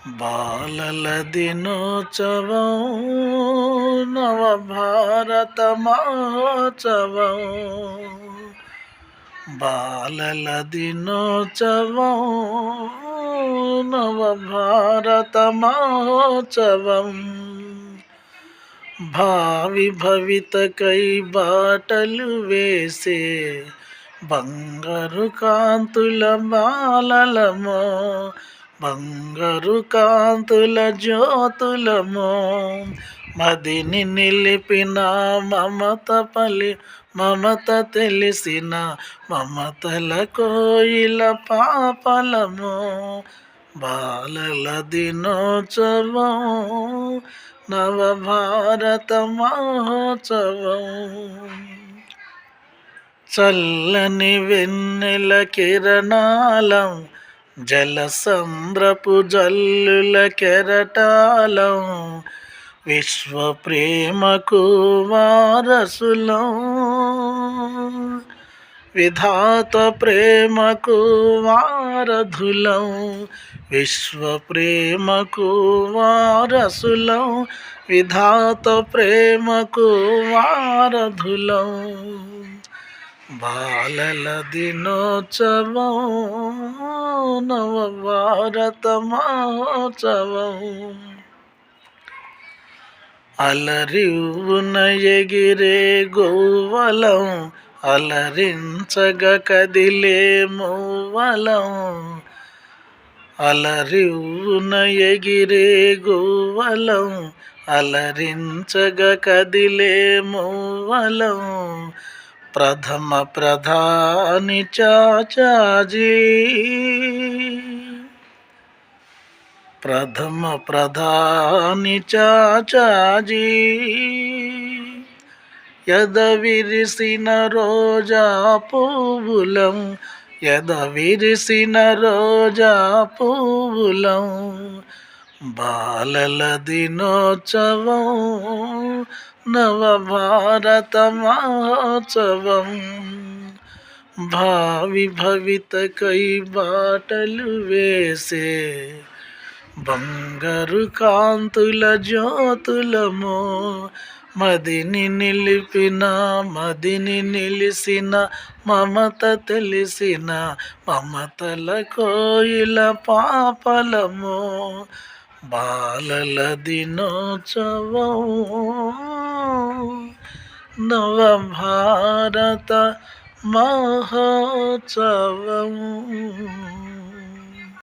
బాలల దినోత్సవం నవభారత మహోత్సవం. బాలల దినోత్సవం నవభారత మహోత్సవం. భావి భవితకై బాటలు వేసే బంగారు కాంతుల బాలలమో, బంగారు కాంతుల జ్యోతులమో. మదిని నిలిపిన మమత తెలిసిన మమతల కోయిల పాపలమో. బాలల దినోత్సవం నవభారత మహోత్సవం. చల్లని వెన్నెల కిరణాలం, జలసంద్రపు జల్లుల కెరటాలం. విశ్వ ప్రేమకు వారసులం, విధాత ప్రేమకు వారధులం. విశ్వ ప్రేమకు వారసులం, విధాత ప్రేమకు వారధులం. బాలల దినోత్సవం నవభారత మహోత్సవం. అలరివున ఎగిరే గోవలం, అలరించగ కదిలే మూవలం. అలరివున ఎగిరే గోవలం, అలరించగ కదిలే మూవలం. ప్రథమ ప్రధాని చాచాజీ, ప్రథమ ప్రధాని చాచాజీ. ఎదవిరిసిన రోజా పువ్వులం, ఎదవిరిసిన రోజా పువ్వులం. బాలల దినోత్సవం నవభారత మహోత్సవం. భావి భవితకై బాటలు వేసే బంగారు కాంతుల జ్యోతులమో. మదిని నిలిసిన మమత తెలిసిన మమతల కోయిల పాపలమో. బాలల దినోత్సవం నవభారత మహోత్సవం.